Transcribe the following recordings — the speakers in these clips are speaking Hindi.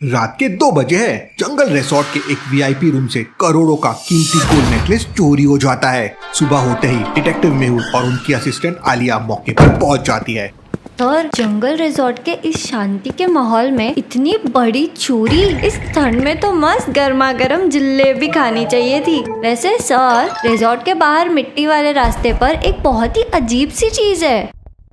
रात के 2 बजे है। जंगल रिसोर्ट के एक वीआईपी रूम से करोड़ों का कीमती गोल्ड नेकलेस चोरी हो जाता है। सुबह होते ही डिटेक्टिव मेहुल और उनकी असिस्टेंट आलिया मौके पर पहुंच जाती है। सर, जंगल रिजॉर्ट के इस शांति के माहौल में इतनी बड़ी चोरी, इस ठंड में तो मस्त गर्मा गर्म जलेबी खानी चाहिए थी। वैसे सर, रिजॉर्ट के बाहर मिट्टी वाले रास्ते पर एक बहुत ही अजीब सी चीज है।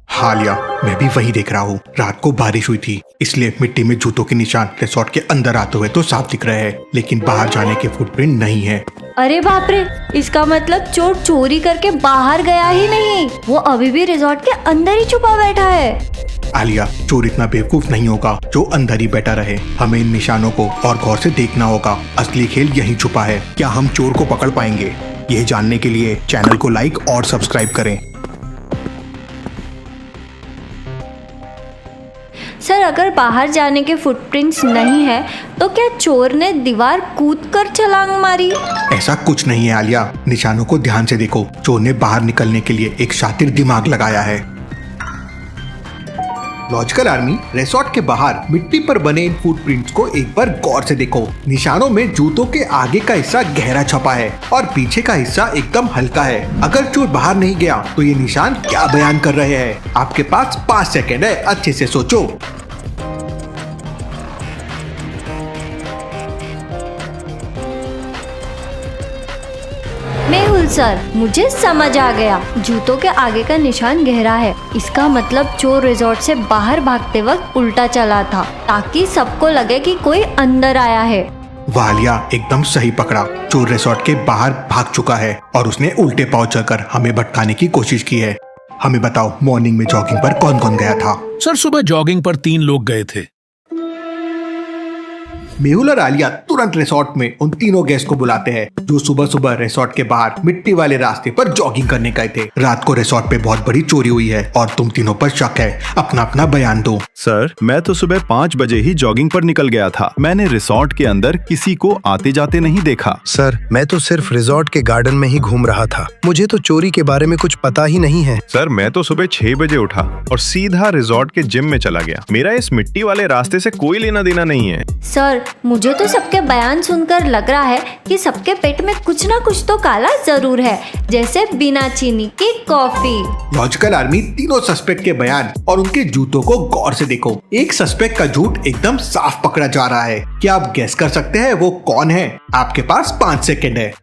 हाँ लिया, मैं भी वही देख रहा हूँ। रात को बारिश हुई थी, इसलिए मिट्टी में जूतों के निशान रिसोर्ट के अंदर आते हुए तो साफ दिख रहे हैं, लेकिन बाहर जाने के फुटप्रिंट नहीं है। अरे बाप रे, इसका मतलब चोर चोरी करके बाहर गया ही नहीं, वो अभी भी रिजॉर्ट के अंदर ही छुपा बैठा है। आलिया, चोर इतना बेवकूफ नहीं होगा जो अंदर ही बैठा रहे। हमें इन निशानों को और गौर से देखना होगा। असली खेल यहीं छुपा है। क्या हम चोर को पकड़ पाएंगे? यह जानने के लिए चैनल को लाइक और सब्सक्राइब करें। सर, अगर बाहर जाने के फुटप्रिंट्स नहीं है तो क्या चोर ने दीवार कूदकर छलांग मारी? ऐसा कुछ नहीं है आलिया, निशानों को ध्यान से देखो। चोर ने बाहर निकलने के लिए एक शातिर दिमाग लगाया है। लॉजिकल आर्मी, रिसोर्ट के बाहर मिट्टी पर बने इन फुटप्रिंट्स को एक बार गौर से देखो। निशानों में जूतों के आगे का हिस्सा गहरा छपा है और पीछे का हिस्सा एकदम हल्का है। अगर चोर बाहर नहीं गया तो ये निशान क्या बयान कर रहे हैं? आपके पास 5 सेकेंड है, अच्छे से सोचो। मेहुल सर, मुझे समझ आ गया। जूतों के आगे का निशान गहरा है। इसका मतलब चोर रिजॉर्ट से बाहर भागते वक्त उल्टा चला था, ताकि सबको लगे कि कोई अंदर आया है। वालिया, एकदम सही पकड़ा। चोर रिसोर्ट के बाहर भाग चुका है और उसने उल्टे पांव चलकर हमें भटकाने की कोशिश की है। हमें बताओ, मॉर्निंग में जॉगिंग पर कौन कौन गया था? सर, सुबह जॉगिंग पर 3 लोग गए थे। मेहुल और आलिया तुरंत रिसोर्ट में उन तीनों गेस्ट को बुलाते हैं जो सुबह सुबह रिसोर्ट के बाहर मिट्टी वाले रास्ते पर जॉगिंग करने गए थे। रात को रिसोर्ट पे बहुत बड़ी चोरी हुई है और तुम तीनों पर शक है। अपना अपना बयान दो। सर, मैं तो सुबह 5 बजे ही जॉगिंग पर निकल गया था। मैंने रिसोर्ट के अंदर किसी को आते जाते नहीं देखा। सर, मैं तो सिर्फ रिसोर्ट के गार्डन में ही घूम रहा था। मुझे तो चोरी के बारे में कुछ पता ही नहीं है। सर, मैं तो सुबह 6 बजे उठा और सीधा रिसोर्ट के जिम में चला गया। मेरा इस मिट्टी वाले रास्ते से कोई लेना देना नहीं है। सर, मुझे तो सबके बयान सुनकर लग रहा है कि सबके पेट में कुछ ना कुछ तो काला जरूर है, जैसे बिना चीनी की कॉफी। लॉजिकल आर्मी, तीनों सस्पेक्ट के बयान और उनके जूतों को गौर से देखो। एक सस्पेक्ट का झूठ एकदम साफ पकड़ा जा रहा है। क्या आप गेस कर सकते हैं वो कौन है? आपके पास 5 सेकेंड है।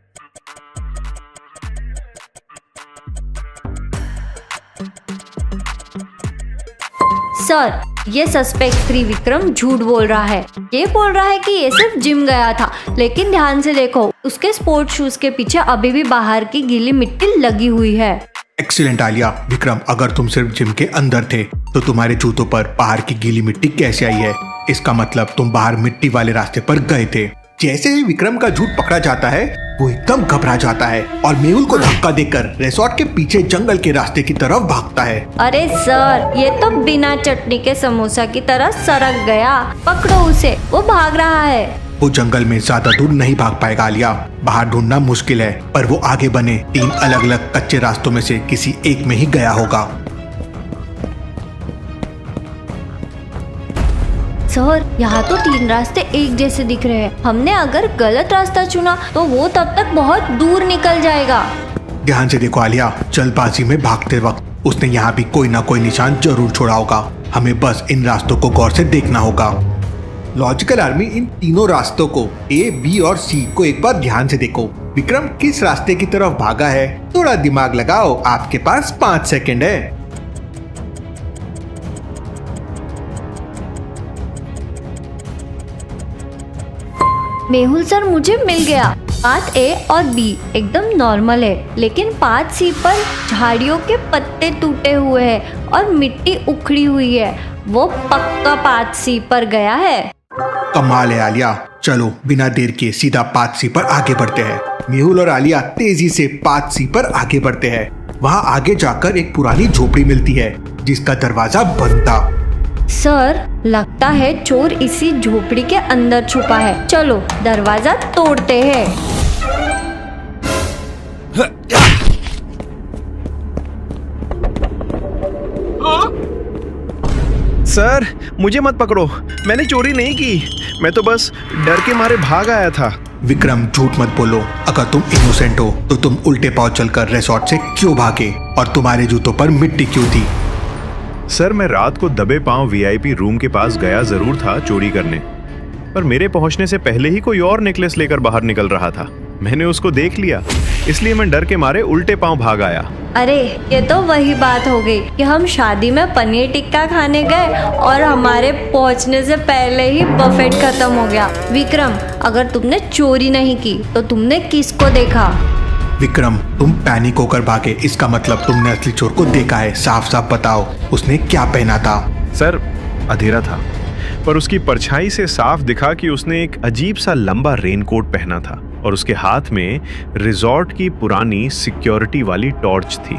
सर, ये सस्पेक्ट त्रिविक्रम झूठ बोल रहा है। ये बोल रहा है कि ये सिर्फ जिम गया था, लेकिन ध्यान से देखो, उसके स्पोर्ट्स शूज के पीछे अभी भी बाहर की गीली मिट्टी लगी हुई है। एक्सीलेंट आलिया। विक्रम, अगर तुम सिर्फ जिम के अंदर थे तो तुम्हारे जूतों पर बाहर की गीली मिट्टी कैसे आई है? इसका मतलब तुम बाहर मिट्टी वाले रास्ते पर गए थे। जैसे ही विक्रम का झूठ पकड़ा जाता है, वो एकदम घबरा जाता है और मेहुल को धक्का देकर रिसोर्ट के पीछे जंगल के रास्ते की तरफ भागता है। अरे सर, ये तो बिना चटनी के समोसा की तरह सरक गया। पकड़ो उसे, वो भाग रहा है। वो जंगल में ज्यादा दूर नहीं भाग पाएगा आलिया। बाहर ढूंढना मुश्किल है, पर वो आगे बने 3 अलग अलग कच्चे रास्तों में से किसी एक में ही गया होगा। सर, यहाँ तो 3 रास्ते एक जैसे दिख रहे हैं। हमने अगर गलत रास्ता चुना तो वो तब तक बहुत दूर निकल जाएगा। ध्यान से देखो आलिया, जल्दबाजी में भागते वक्त उसने यहाँ भी कोई ना कोई निशान जरूर छोड़ा होगा। हमें बस इन रास्तों को गौर से देखना होगा। लॉजिकल आर्मी, इन तीनों रास्तों को A, B और C को एक बार ध्यान से देखो। विक्रम किस रास्ते की तरफ भागा है? थोड़ा दिमाग लगाओ, आपके पास 5 सेकेंड है। मेहुल सर, मुझे मिल गया। पाथ A और B एकदम नॉर्मल है, लेकिन पाथ C पर झाड़ियों के पत्ते टूटे हुए हैं और मिट्टी उखड़ी हुई है। वो पक्का पाथ C पर गया है। कमाल है आलिया। चलो बिना देर के सीधा पाथ C पर आगे बढ़ते हैं। मेहुल और आलिया तेजी से पाथ C पर आगे बढ़ते हैं। वहाँ आगे जाकर एक पुरानी झोपड़ी मिलती है जिसका दरवाजा बंद था। सर, लगता है चोर इसी झोपड़ी के अंदर छुपा है। चलो दरवाजा तोड़ते हैं। सर मुझे मत पकड़ो, मैंने चोरी नहीं की, मैं तो बस डर के मारे भाग आया था। विक्रम झूठ मत बोलो, अगर तुम इनोसेंट हो तो तुम उल्टे पांव चलकर रिसोर्ट से क्यों भागे और तुम्हारे जूतों पर मिट्टी क्यों थी? सर मैं रात को दबे पांव वीआईपी रूम के पास गया जरूर था चोरी करने, पर मेरे पहुंचने से पहले ही कोई और नेकलेस लेकर बाहर निकल रहा था। मैंने उसको देख लिया, इसलिए मैं डर के मारे उल्टे पांव भाग आया। अरे ये तो वही बात हो गई कि हम शादी में पनीर टिक्का खाने गए और हमारे पहुंचने से पहले ही बफेट खत्म हो गया। विक्रम, अगर तुमने चोरी नहीं की तो तुमने किसको देखा? विक्रम, तुम पैनिक होकर भागे, इसका मतलब तुमने असली चोर को देखा है। साफ साफ बताओ, उसने क्या पहना था? सर अंधेरा था, पर उसकी परछाई से साफ दिखा कि उसने एक अजीब सा लंबा रेनकोट पहना था और उसके हाथ में रिजॉर्ट की पुरानी सिक्योरिटी वाली टॉर्च थी।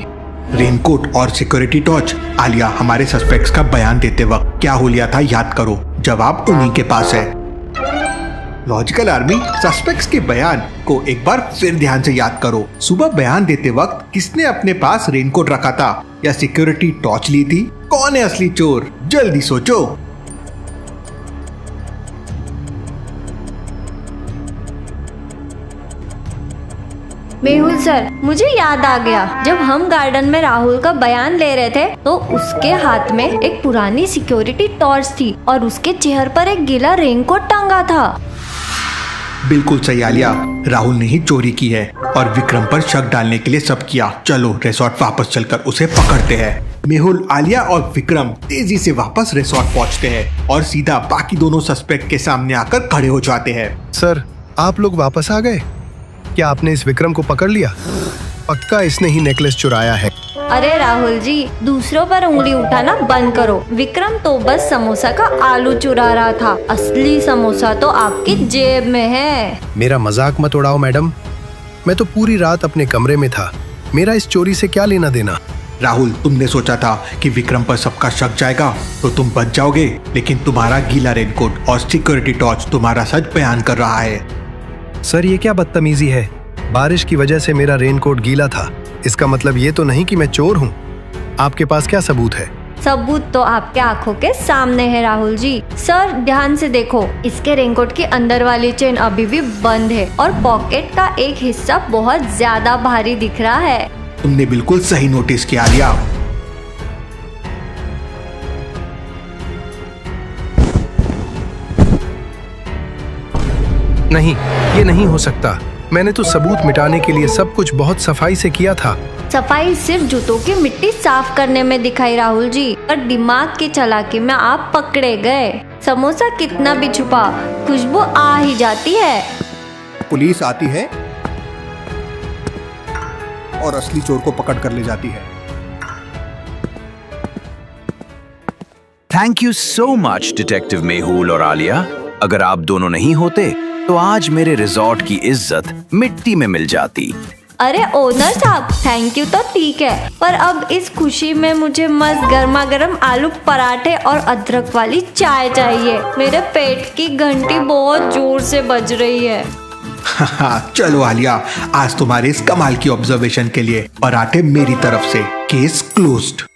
रेनकोट और सिक्योरिटी टॉर्च? आलिया, हमारे सस्पेक्ट्स का बयान देते वक्त क्या हो लिया था याद करो, जवाब उन्हीं के पास है। लॉजिकल आर्मी, सस्पेक्ट्स के बयान को एक बार फिर ध्यान से याद करो। सुबह बयान देते वक्त किसने अपने पास रेनकोट रखा था या सिक्योरिटी टॉर्च ली थी? कौन है असली चोर? जल्दी सोचो। मेहुल सर, मुझे याद आ गया, जब हम गार्डन में राहुल का बयान ले रहे थे तो उसके हाथ में एक पुरानी सिक्योरिटी टॉर्च थी और उसके चेहरे पर एक गीला रेनकोट टांगा था। बिल्कुल सही आलिया, राहुल ने ही चोरी की है और विक्रम पर शक डालने के लिए सब किया। चलो रिसोर्ट वापस चलकर उसे पकड़ते हैं। मेहुल, आलिया और विक्रम तेजी से वापस रिसोर्ट पहुंचते हैं और सीधा बाकी दोनों सस्पेक्ट के सामने आकर खड़े हो जाते हैं। सर, आप लोग वापस आ गए? क्या आपने इस विक्रम को पकड़ लिया? पक्का इसने ही नेकलेस चुराया है। अरे राहुल जी, दूसरों पर उंगली उठाना बंद करो। विक्रम तो बस समोसा का आलू चुरा रहा था, असली समोसा तो आपकी जेब में है। मेरा मजाक मत उड़ाओ मैडम, मैं तो पूरी रात अपने कमरे में था, मेरा इस चोरी से क्या लेना देना। राहुल, तुमने सोचा था कि विक्रम पर सबका शक जाएगा तो तुम बच जाओगे, लेकिन तुम्हारा गीला रेनकोट और सिक्योरिटी टॉर्च तुम्हारा सच बयान कर रहा है। सर, ये क्या बदतमीजी है? बारिश की वजह से मेरा रेनकोट गीला था, इसका मतलब ये तो नहीं कि मैं चोर हूँ। आपके पास क्या सबूत है? सबूत तो आपके आंखों के सामने है राहुल जी। सर ध्यान से देखो, इसके रेनकोट की अंदर वाली चेन अभी भी बंद है और पॉकेट का एक हिस्सा बहुत ज्यादा भारी दिख रहा है। तुमने बिल्कुल सही नोटिस किया आलिया। नहीं, ये नहीं हो सकता। मैंने तो सबूत मिटाने के लिए सब कुछ बहुत सफाई से किया था। सफाई सिर्फ जूतों की मिट्टी साफ करने में दिखाई राहुल जी, पर दिमाग की चालाकी में आप पकड़े गए। समोसा कितना भी छुपा, खुशबू आ ही जाती है। पुलिस आती है और असली चोर को पकड़ कर ले जाती है। Thank you so much detective Mehul और आलिया। अगर आप दोनों नहीं होते तो आज मेरे रिजॉर्ट की इज्जत मिट्टी में मिल जाती। अरे ओनर साहब, थैंक यू तो ठीक है, पर अब इस खुशी में मुझे मस्त गर्मा गर्म आलू पराठे और अदरक वाली चाय चाहिए। मेरे पेट की घंटी बहुत जोर से बज रही है। चलो आलिया, आज तुम्हारे इस कमाल की ऑब्जर्वेशन के लिए पराठे मेरी तरफ से। Case closed.